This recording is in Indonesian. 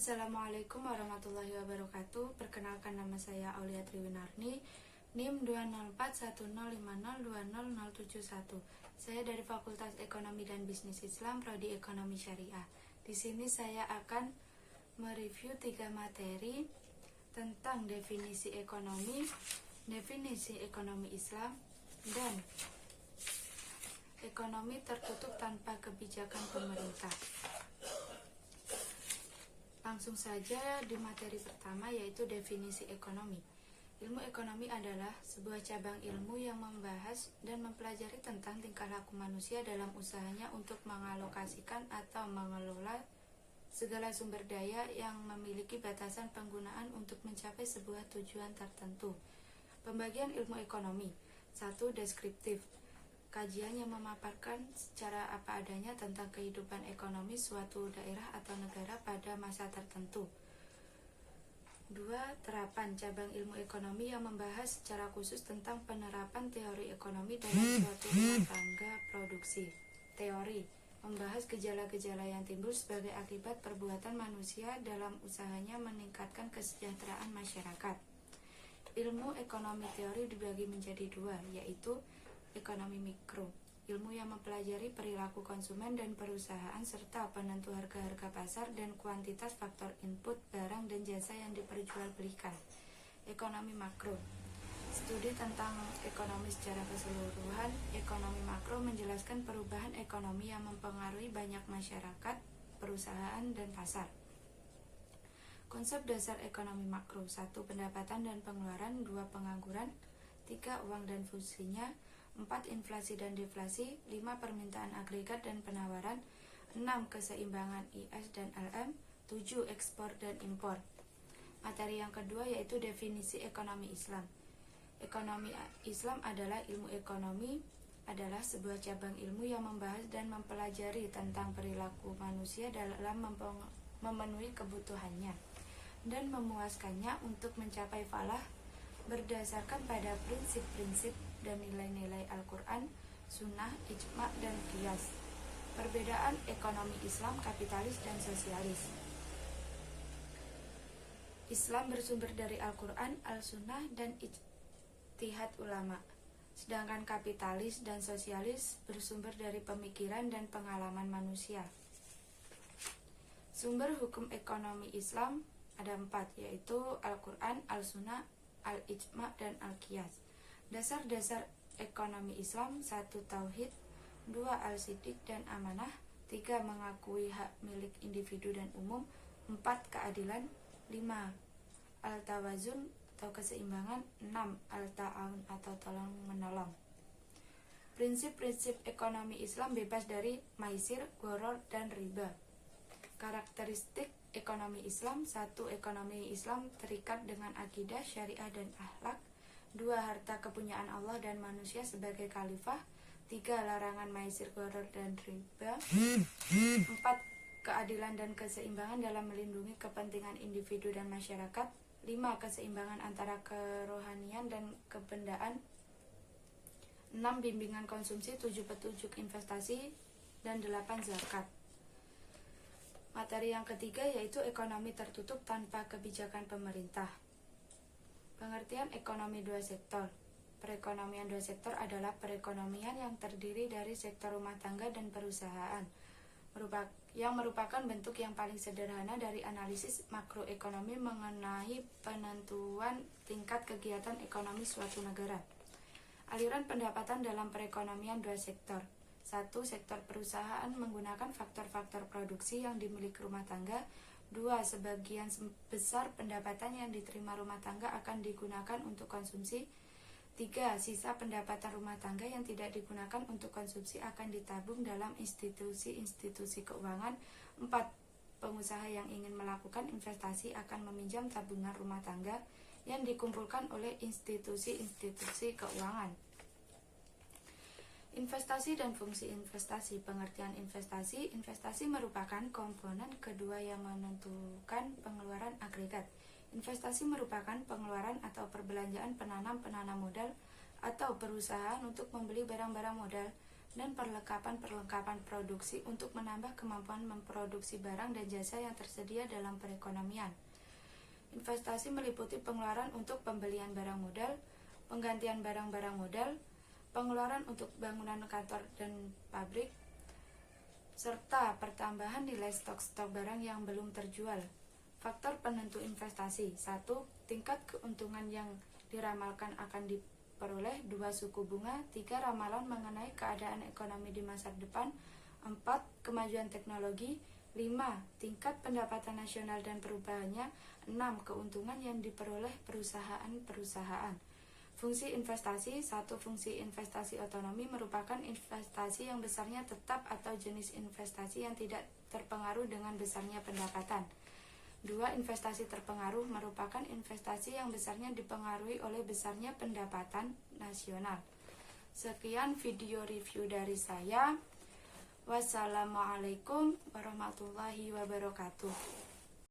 Assalamualaikum warahmatullahi wabarakatuh. Perkenalkan, nama saya Aulia Triwinarni, NIM 2041050200071. Saya dari Fakultas Ekonomi dan Bisnis Islam, Prodi Ekonomi Syariah. Di sini saya akan mereview 3 materi tentang definisi ekonomi Islam, dan ekonomi tertutup tanpa kebijakan pemerintah. Langsung saja di materi pertama, yaitu definisi ekonomi. Ilmu ekonomi adalah sebuah cabang ilmu yang membahas dan mempelajari tentang tingkah laku manusia dalam usahanya untuk mengalokasikan atau mengelola segala sumber daya yang memiliki batasan penggunaan untuk mencapai sebuah tujuan tertentu. Pembagian ilmu ekonomi. 1. Deskriptif. Kajian yang memaparkan secara apa adanya tentang kehidupan ekonomi suatu daerah atau negara pada masa tertentu. 2. Terapan. Cabang ilmu ekonomi yang membahas secara khusus tentang penerapan teori ekonomi dalam suatu rumah tangga produksi. Teori membahas gejala-gejala yang timbul sebagai akibat perbuatan manusia dalam usahanya meningkatkan kesejahteraan masyarakat. Ilmu ekonomi teori dibagi menjadi 2, yaitu ekonomi mikro, ilmu yang mempelajari perilaku konsumen dan perusahaan serta penentu harga-harga pasar dan kuantitas faktor input barang dan jasa yang diperjualbelikan. Ekonomi makro, studi tentang ekonomi secara keseluruhan. Ekonomi makro menjelaskan perubahan ekonomi yang mempengaruhi banyak masyarakat, perusahaan, dan pasar. Konsep dasar ekonomi makro. 1. Pendapatan dan pengeluaran. 2. Pengangguran. 3. Uang dan fungsinya. 4. Inflasi dan deflasi. 5. Permintaan agregat dan penawaran. 6. Keseimbangan IS dan LM. 7. Ekspor dan impor. Materi yang kedua yaitu definisi ekonomi Islam. Ekonomi Islam adalah ilmu ekonomi adalah sebuah cabang ilmu yang membahas dan mempelajari tentang perilaku manusia dalam memenuhi kebutuhannya dan memuaskannya untuk mencapai falah berdasarkan pada prinsip-prinsip dan nilai-nilai Al-Quran, Sunnah, Ijma, dan Qiyas. Perbedaan ekonomi Islam, kapitalis, dan sosialis. Islam bersumber dari Al-Quran, Al-Sunnah, dan ijtihad ulama. Sedangkan kapitalis dan sosialis bersumber dari pemikiran dan pengalaman manusia. Sumber hukum ekonomi Islam ada 4, yaitu Al-Quran, Al-Sunnah, Al-Ijma, dan Al-Qiyas. Dasar-dasar ekonomi Islam. 1. Tauhid. 2. Al-Siddiq dan amanah. 3. Mengakui hak milik individu dan umum. 4. Keadilan. 5. Al-Tawazun atau keseimbangan. 6. Al-Ta'awun atau tolong menolong. Prinsip-prinsip ekonomi Islam bebas dari maisir, gharar, dan riba. Karakteristik ekonomi Islam. 1. Ekonomi Islam terikat dengan akidah, syariah, dan akhlak. 2. Harta kepunyaan Allah dan manusia sebagai khalifah. 3. Larangan maisir, gharar, dan riba. 4. Keadilan dan keseimbangan dalam melindungi kepentingan individu dan masyarakat. 5. Keseimbangan antara kerohanian dan kebendaan. 6. Bimbingan konsumsi. 7. Petunjuk investasi. Dan 8. Zakat. Materi yang ketiga yaitu ekonomi tertutup tanpa kebijakan pemerintah. Pengertian ekonomi 2 sektor. Perekonomian 2 sektor adalah perekonomian yang terdiri dari sektor rumah tangga dan perusahaan, yang merupakan bentuk yang paling sederhana dari analisis makroekonomi mengenai penentuan tingkat kegiatan ekonomi suatu negara. Aliran pendapatan dalam perekonomian 2 sektor. 1. Sektor perusahaan menggunakan faktor-faktor produksi yang dimiliki rumah tangga. 2. Sebagian besar pendapatan yang diterima rumah tangga akan digunakan untuk konsumsi. 3. Sisa pendapatan rumah tangga yang tidak digunakan untuk konsumsi akan ditabung dalam institusi-institusi keuangan. 4. Pengusaha yang ingin melakukan investasi akan meminjam tabungan rumah tangga yang dikumpulkan oleh institusi-institusi keuangan. Investasi dan fungsi investasi. Pengertian investasi. Investasi merupakan komponen kedua yang menentukan pengeluaran agregat. Investasi merupakan pengeluaran atau perbelanjaan penanam modal atau perusahaan untuk membeli barang-barang modal. dan perlengkapan-perlengkapan produksi untuk menambah kemampuan memproduksi barang dan jasa yang tersedia dalam perekonomian. Investasi meliputi pengeluaran untuk pembelian barang modal, penggantian barang-barang modal, pengeluaran untuk bangunan kantor dan pabrik, serta pertambahan nilai stok-stok barang yang belum terjual. Faktor penentu investasi: 1. Tingkat keuntungan yang diramalkan akan diperoleh. 2. Suku bunga. 3. Ramalan mengenai keadaan ekonomi di masa depan. 4. Kemajuan teknologi. 5. Tingkat pendapatan nasional dan perubahannya. 6. Keuntungan yang diperoleh perusahaan-perusahaan. Fungsi investasi. 1. Fungsi investasi otonomi merupakan investasi yang besarnya tetap atau jenis investasi yang tidak terpengaruh dengan besarnya pendapatan. 2. Investasi terpengaruh merupakan investasi yang besarnya dipengaruhi oleh besarnya pendapatan nasional. Sekian video review dari saya. Wassalamualaikum warahmatullahi wabarakatuh.